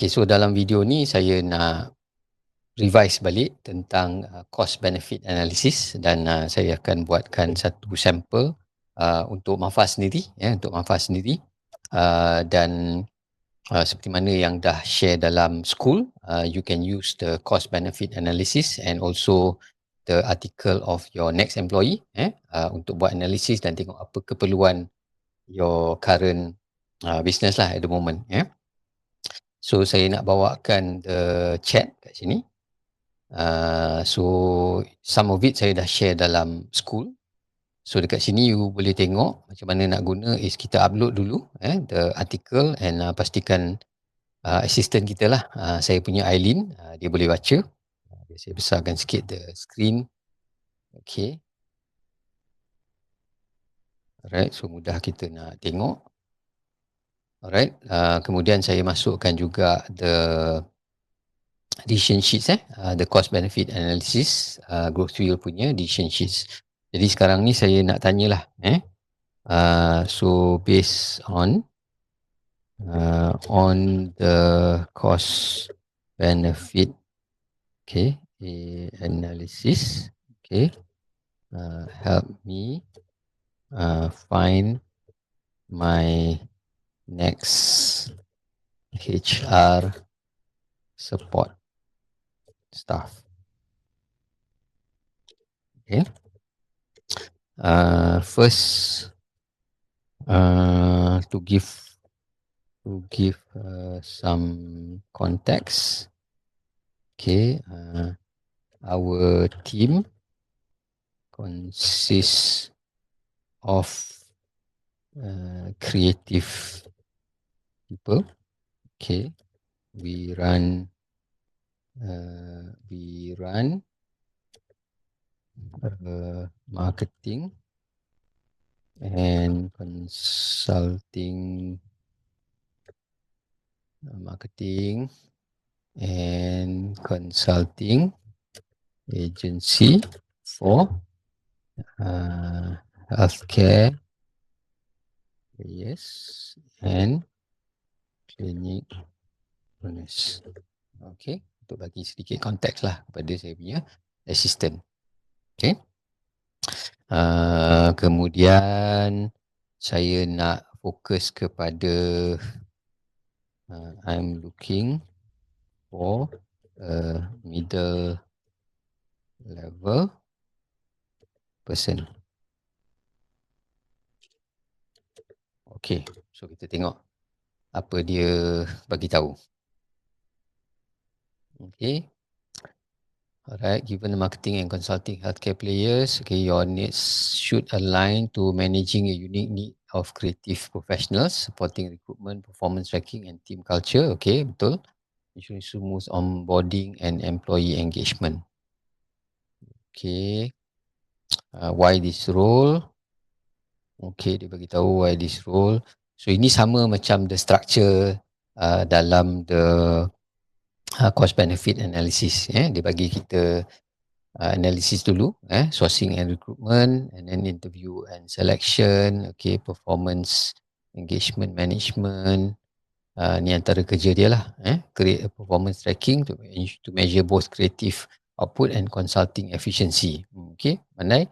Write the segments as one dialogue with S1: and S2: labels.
S1: Okay, so dalam video ni saya nak revise balik tentang cost benefit analysis dan saya akan buatkan satu sampel untuk Mahfaz sendiri, untuk Mahfaz sendiri, dan seperti mana yang dah share dalam school, you can use the cost benefit analysis and also the article of your next employee untuk buat analisis dan tengok apa keperluan your current business lah at the moment. So saya nak bawakan the chat kat sini. So some of it saya dah share dalam school. So dekat sini you boleh tengok macam mana nak guna is kita upload dulu the article and pastikan assistant kita lah, saya punya Aileen, dia boleh baca. Saya besarkan sikit the screen. Okay. Alright, so mudah kita nak tengok. Alright, kemudian saya masukkan juga the decision sheets, the cost benefit analysis, growth wheel punya decision sheets. Jadi sekarang ni saya nak tanyalah, so based on the cost benefit, okay, analysis, okay, help me find my next HR support staff. Okay. First, to give some context. Okay. Our team consists of creative people. Okay. We run marketing and consulting agency for healthcare, yes, and clinic owners. Okay, untuk bagi sedikit konteks lah kepada saya punya assistant. Okay. Kemudian saya nak fokus kepada I'm looking for a middle level person. Okay, so kita tengok apa dia bagi tahu. Okay. Alright, given the marketing and consulting healthcare players, okay, your needs should align to managing a unique need of creative professionals, supporting recruitment, performance tracking and team culture. Okay, betul. Ensuring smooth onboarding and employee engagement. Okay. Why this role? Okay, dia bagi tahu why this role. So ini sama macam the structure dalam the cost benefit analysis. Dia bagi kita analysis dulu, sourcing and recruitment, and then interview and selection, okay, performance engagement management. Ni antara kerja dia lah, create a performance tracking to measure both creative output and consulting efficiency. Okay, pandai.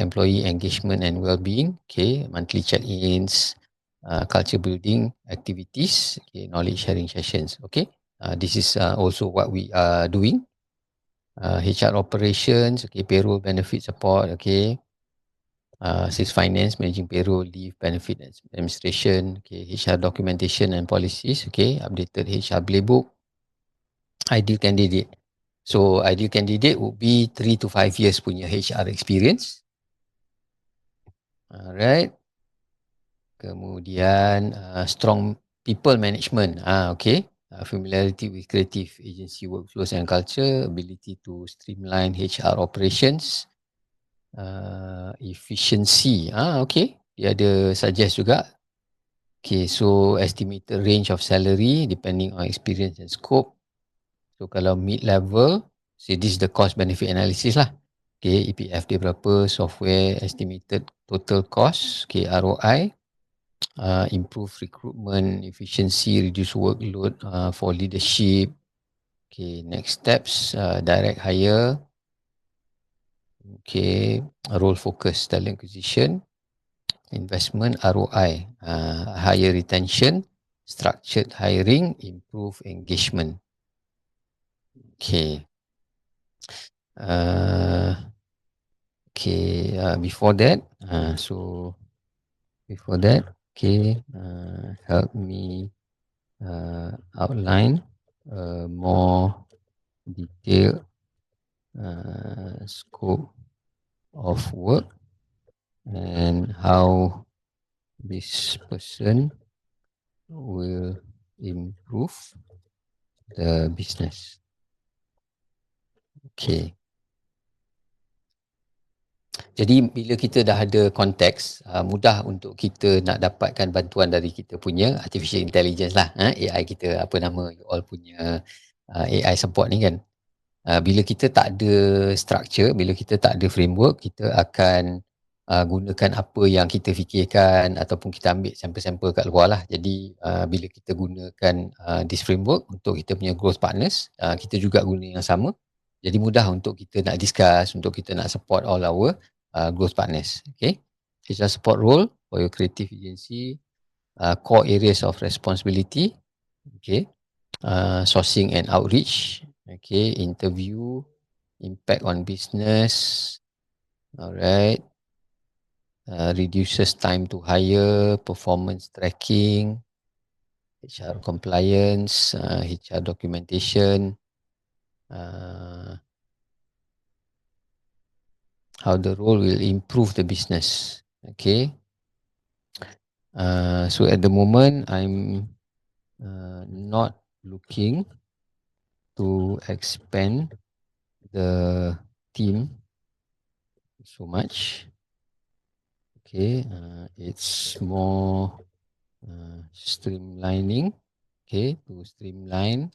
S1: Employee engagement and well-being, okay, monthly check-ins, culture building activities, okay, knowledge sharing sessions. Okay, this is also what we are doing. HR operations, okay, payroll benefit support, okay, sales finance, managing payroll, leave, benefit administration, okay, HR documentation and policies, okay, updated HR playbook. Ideal candidate. So ideal candidate would be 3 to 5 years punya HR experience. Alright. Kemudian strong people management. Okay. Familiarity with creative agency workflows and culture, ability to streamline HR operations, efficiency. Okay. Dia ada suggest juga. Okay, so estimated range of salary depending on experience and scope. So kalau mid-level, so this is the cost benefit analysis lah. Okay, EPF dia berapa, software, estimated total cost, okay, ROI. improve recruitment efficiency, reduce workload for leadership. Okay, next steps, direct hire. Okay, role focus, talent acquisition, investment, ROI, higher retention, structured hiring, improve engagement. Okay. Before that, help me outline a more detailed scope of work and how this person will improve the business. Okay. Jadi bila kita dah ada konteks, mudah untuk kita nak dapatkan bantuan dari kita punya artificial intelligence lah, AI kita, apa nama you all punya AI support ni kan. Bila kita tak ada structure, bila kita tak ada framework, kita akan gunakan apa yang kita fikirkan ataupun kita ambil sampel-sampel kat luar lah. Jadi bila kita gunakan this framework untuk kita punya growth partners, kita juga guna yang sama. Jadi mudah untuk kita nak discuss, untuk kita nak support all our growth partners. Okay. HR support role for your creative agency, core areas of responsibility. Okay. Sourcing and outreach. Okay. Interview, impact on business. Alright. Reduces time to hire, performance tracking, HR compliance, HR documentation, how the role will improve the business. Okay. So at the moment, I'm not looking to expand the team so much. Okay, it's more streamlining. Okay, to streamline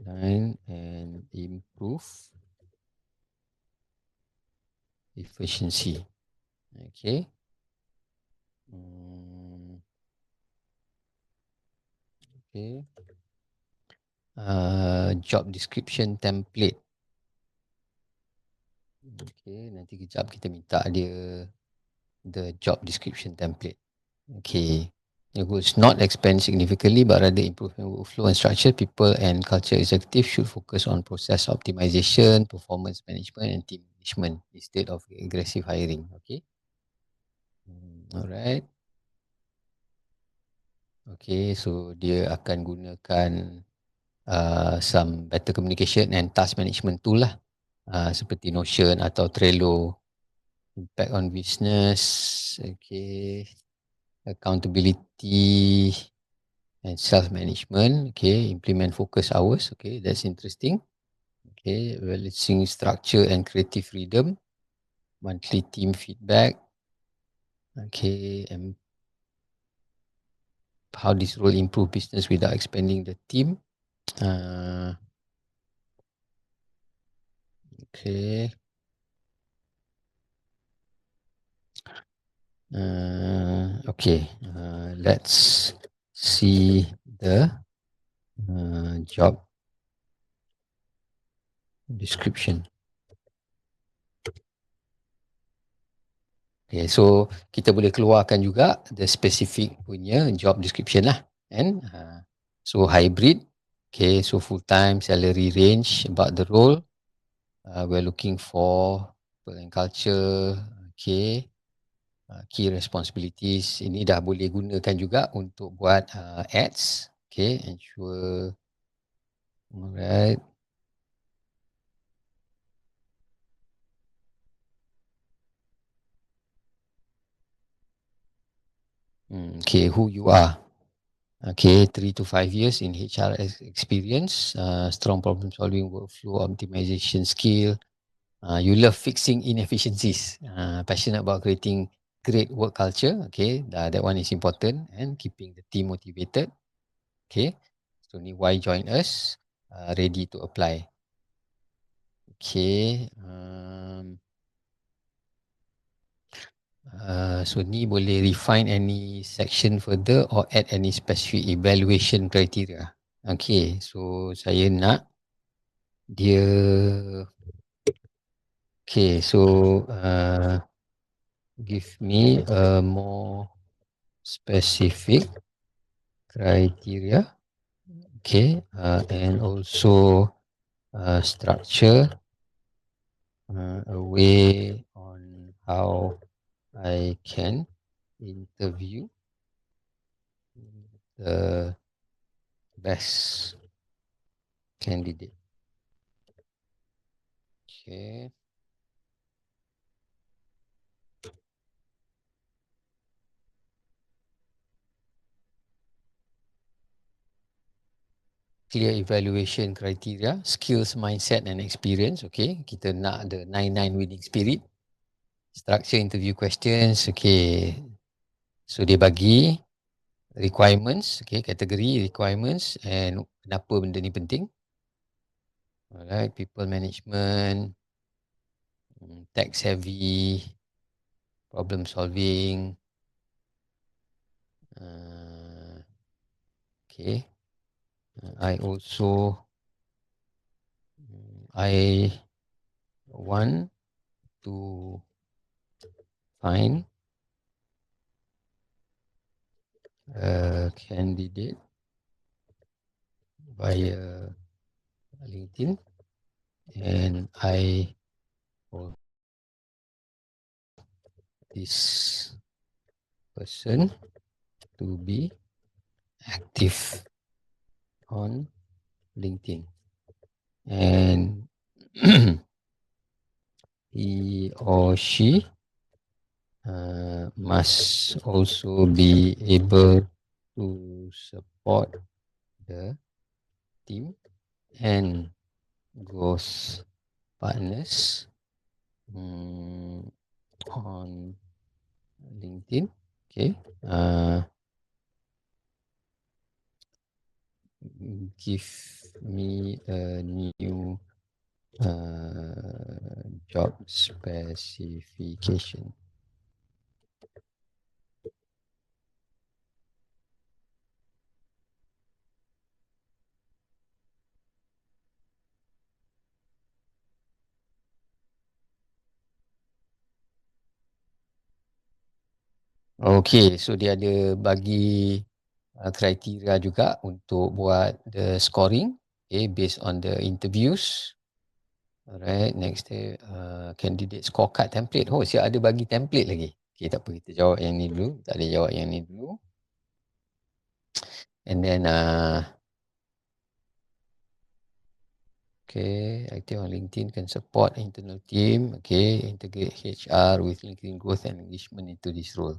S1: and improve efficiency. Okay. Okay. Job description template. Okay, nanti kejap kita minta dia the job description template. Okay. It will not expand significantly, but rather improve workflow and structure. People and culture executive should focus on process optimization, performance management, and team management instead of aggressive hiring. Okay. Alright. Okay, so dia akan gunakan some better communication and task management tool lah, seperti Notion atau Trello. Impact on business. Okay. Accountability and self-management. Okay, implement focus hours. Okay, that's interesting. Okay, balancing structure and creative freedom. Monthly team feedback. Okay, and how this role improve business without expanding the team. Okay. Okay, let's see the job description. Okay, so kita boleh keluarkan juga the specific punya job description lah. And so hybrid, okay, so full time, salary range, about the role. We're looking for people and culture, okay, key responsibilities. Ini dah boleh gunakan juga untuk buat ads, okay, ensure. Alright. Okay, who you are. Okay, 3 to 5 years in HR experience, strong problem solving, workflow optimization skill. You love fixing inefficiencies, passionate about creating great work culture. Okay, that one is important, and keeping the team motivated. Okay, so ni why join us, ready to apply. Okay, So ni boleh refine any section further or add any specific evaluation criteria. Okay, so saya nak dia. Okay, so give me a more specific criteria. Okay, and also structure a way on how I can interview the best candidate. Okay. Clear evaluation criteria, skills, mindset and experience. Okay, kita nak ada 99 winning spirit. Structure interview questions. Okay, so dia bagi requirements, okay, kategori requirements and kenapa benda ni penting. Alright, people management, tech savvy, problem solving. Okay, I want to find a candidate via LinkedIn and I want this person to be active on LinkedIn and he or she must also be able to support the team and growth partners on LinkedIn. Okay. Give me a new job specification. Okay, so dia ada bagi kriteria juga untuk buat the scoring, okay, based on the interviews. Alright, next candidate scorecard template. Oh, siap ada bagi template lagi. Okay, tak apa, kita jawab yang ni dulu. Tak ada jawab yang ni dulu. And then okay, active on LinkedIn can support internal team. Okay, integrate HR with LinkedIn growth and engagement into this role.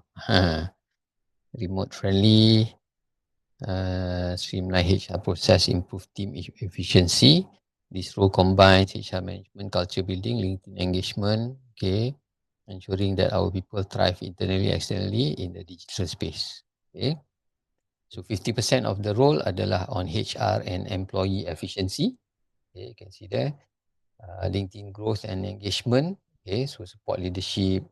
S1: Remote friendly, streamline HR process, improve team efficiency. This role combines HR management, culture building, LinkedIn engagement. Okay, ensuring that our people thrive internally, externally in the digital space. Okay, so 50% of the role adalah on HR and employee efficiency. Okay, you can see there. LinkedIn growth and engagement. Okay, so support leadership.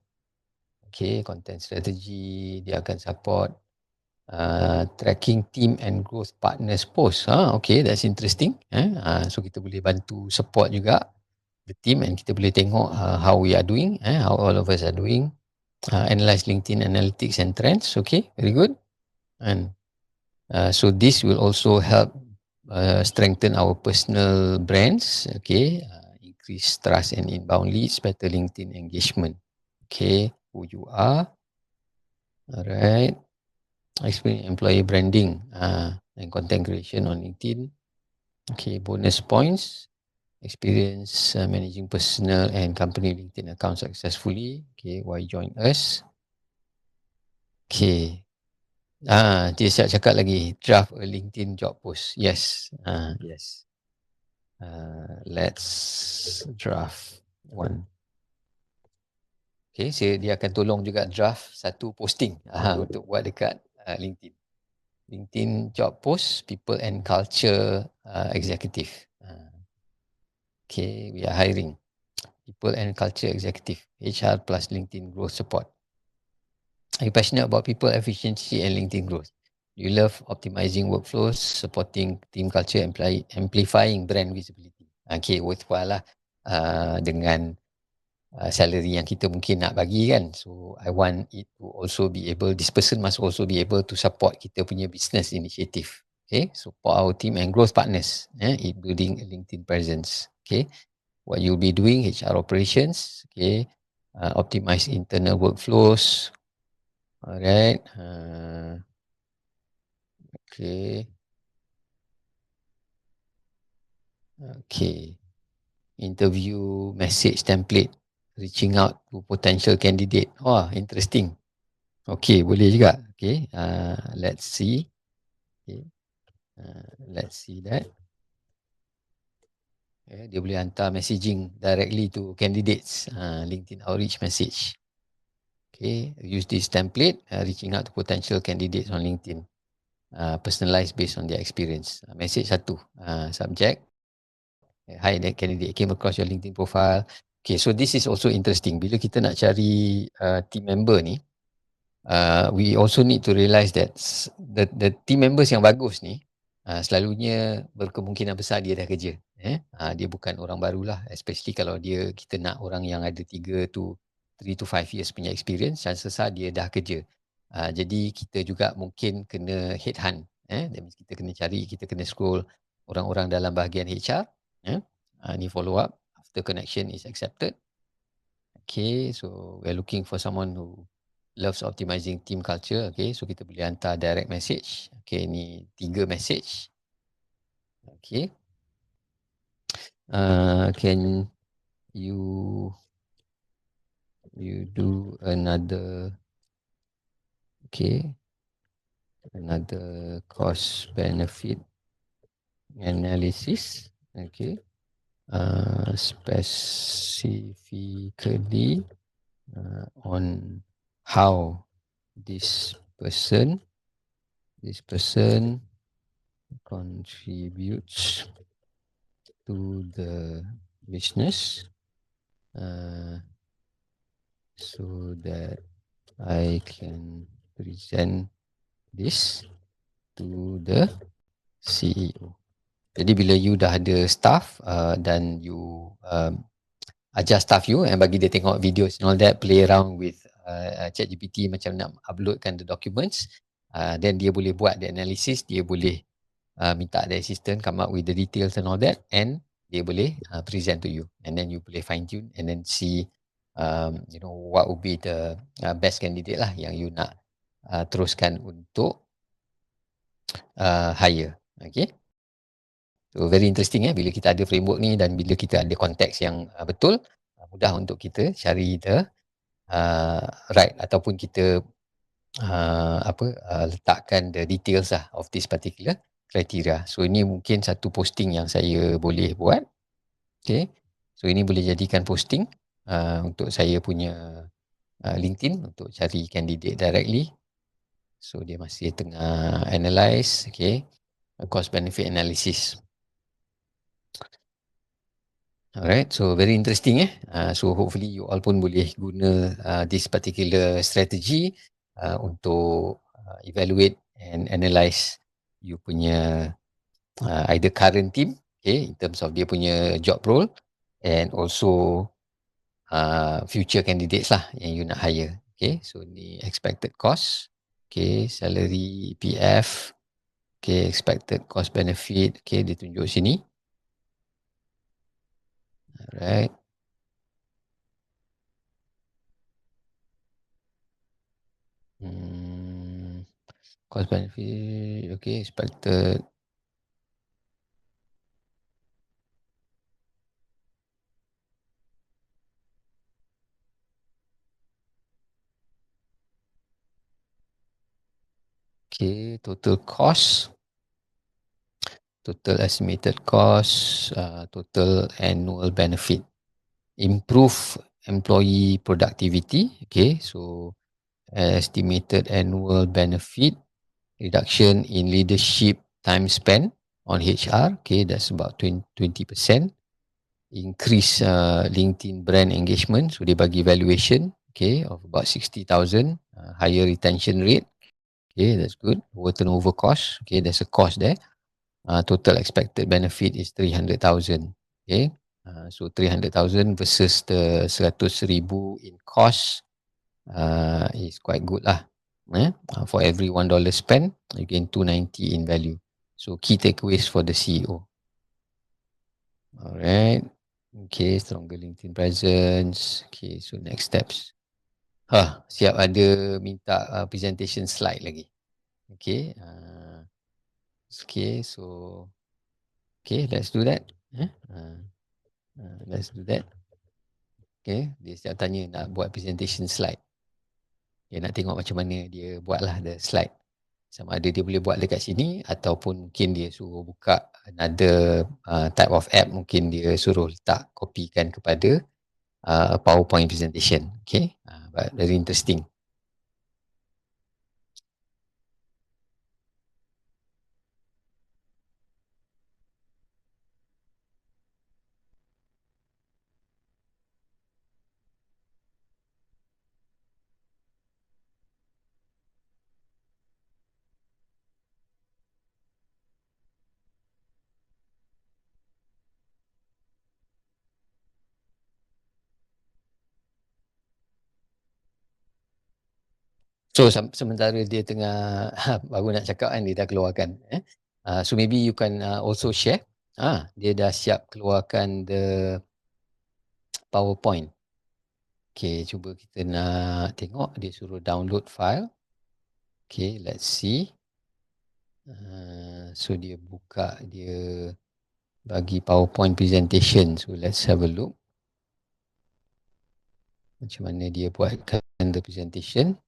S1: Okay, content strategy. Dia akan support tracking team and growth partners post. Okay, that's interesting. So kita boleh bantu support juga the team and kita boleh tengok how we are doing, how all of us are doing. Analyze LinkedIn analytics and trends. Okay, very good. And so this will also help strengthen our personal brands. Okay, increase trust and inbound leads, better LinkedIn engagement. Okay, who you are. Alright. Experience employee branding and content creation on LinkedIn. Okay, bonus points. Experience managing personal and company LinkedIn account successfully. Okay, why join us? Okay. Dia siap cakap lagi. Draft a LinkedIn job post. Yes. Yes. Let's draft one. Okay, dia akan tolong juga draft satu posting untuk buat dekat LinkedIn. LinkedIn job post, people and culture executive. Okay, we are hiring people and culture executive, HR plus LinkedIn growth support. Are you passionate about people efficiency and LinkedIn growth? You love optimizing workflows, supporting team culture, amplifying brand visibility. Okay, worthwhile lah dengan salary yang kita mungkin nak bagi kan. So I want it to also be able, this person must also be able to support kita punya business initiative. Okay, support our team and growth partners. In building a LinkedIn presence. Okay, what you'll be doing, HR operations. Okay, optimize internal workflows. Alright. Okay. Okay. Interview message template. Reaching out to potential candidate. Wah, interesting. Okay, boleh juga. Okay. Let's see. Okay. Let's see that. Okay, dia boleh hantar messaging directly to candidates. LinkedIn outreach message. Okay. Use this template. Reaching out to potential candidates on LinkedIn. Personalized based on their experience. Message satu. Subject. Hi, that candidate came across your LinkedIn profile. Okay, so this is also interesting. Bila kita nak cari team member ni, we also need to realise that the team members yang bagus ni, selalunya berkemungkinan besar dia dah kerja. Dia bukan orang barulah, especially kalau kita nak orang yang ada 3 to 5 years punya experience, chances besar dia dah kerja. Jadi kita juga mungkin kena headhunt. That means kita kena cari, kita kena scroll orang-orang dalam bahagian HR. Ni follow up after connection is accepted. Okay, so we're looking for someone who loves optimizing team culture. Okay, so kita boleh hantar direct message. Okay, ni 3 message. Okay. Can you do another cost benefit analysis? Okay. Specifically on how this person contributes to the business, so that I can present this to the CEO. Jadi bila you dah ada staff dan you ajar staff you and bagi dia tengok videos and all that, play around with ChatGPT macam nak uploadkan the documents, then dia boleh buat the analysis, dia boleh minta the assistant come up with the details and all that, and dia boleh present to you, and then you boleh fine tune and then see what would be the best candidate lah yang you nak teruskan untuk hire. Okay. So very interesting bila kita ada framework ni dan bila kita ada konteks yang betul, mudah untuk kita cari the right ataupun kita letakkan the details lah of this particular criteria. So ini mungkin satu posting yang saya boleh buat. Okay. So ini boleh jadikan posting untuk saya punya LinkedIn untuk cari candidate directly. So dia masih tengah analyse. Okay. Cost benefit analysis. Alright, so very interesting so hopefully you all pun boleh guna this particular strategy untuk evaluate and analyse you punya either current team, okay, in terms of dia punya job role, and also future candidates lah yang you nak hire. Okay, so ni expected cost, okay, salary, PF, okay, expected cost benefit, okay, dia tunjuk sini. Alright. Cost benefit, okay, expected. Okay, total cost, total estimated cost, total annual benefit, improve employee productivity. Okay, so estimated annual benefit, reduction in leadership time spent on HR. Okay, that's about 20%. Increase LinkedIn brand engagement. So dia bagi valuation. okay, of about 60,000, higher retention rate. Okay, that's good. Lower turnover cost. Okay, there's a cost there. Total expected benefit is 300,000. Okay, so 300,000 versus the 100,000 in cost is quite good lah. For every $1 spent, you gain 290 in value. So key takeaways for the CEO. Alright. Okay, stronger LinkedIn presence. Okay, so next steps. Siap ada minta presentation slide lagi. Okay. Okay, so okay, let's do that. Let's do that. Okay, dia siap tanya nak buat presentation slide. Dia nak tengok macam mana dia buatlah the slide. Sama ada dia boleh buat dekat sini ataupun mungkin dia suruh buka another type of app, mungkin dia suruh letak kopikan kepada PowerPoint presentation. Okay, but very interesting. So sementara dia tengah baru nak cakap kan, dia dah keluarkan. So maybe you can also share. Dia dah siap keluarkan the PowerPoint. Okay, cuba kita nak tengok dia suruh download file. Okay, let's see. So dia buka, dia bagi PowerPoint presentation. So let's have a look. Macam mana dia buatkan the presentation.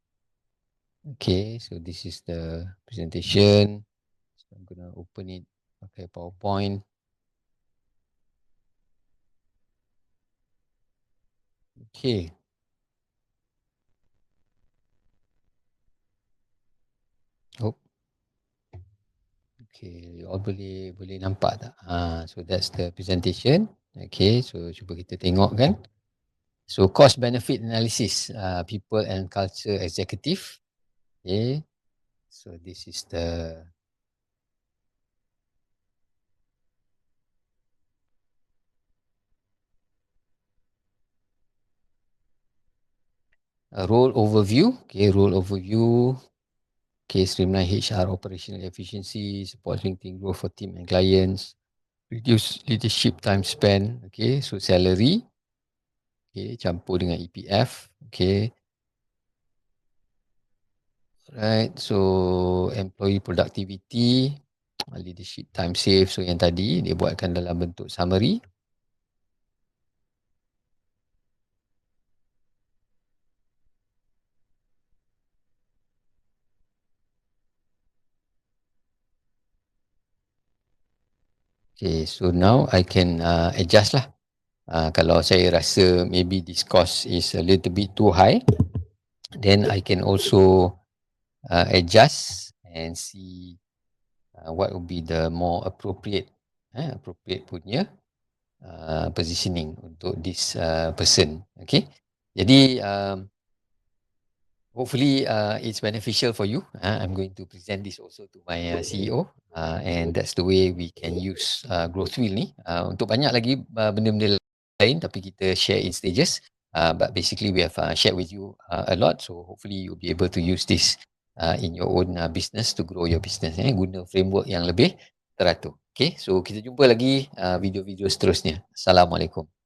S1: Okay, so this is the presentation. So I'm gonna open it pakai PowerPoint. Okay. Oh. Okay, you all boleh nampak tak? So that's the presentation. Okay, so cuba kita tengok kan. So cost benefit analysis, people and culture executive. Okay, so this is the role overview. Okay, role overview. Okay, streamline HR operational efficiency, support LinkedIn growth for team and clients, reduce leadership time spent. Okay, so salary. Okay, campur dengan EPF. Okay. Right, so employee productivity, leadership time save. So yang tadi dia buatkan dalam bentuk summary. Okay, so now I can adjust lah. Kalau saya rasa maybe this cost is a little bit too high, then I can also adjust and see what would be the more appropriate punya positioning untuk this person. Okay, jadi hopefully it's beneficial for you. I'm going to present this also to my CEO, and that's the way we can use growth wheel ni untuk banyak lagi benda-benda lain, tapi kita share in stages. But basically we have shared with you a lot, so hopefully you'll be able to use this in your own business to grow your business. Guna framework yang lebih teratur. Okay, so kita jumpa lagi video-video seterusnya. Assalamualaikum.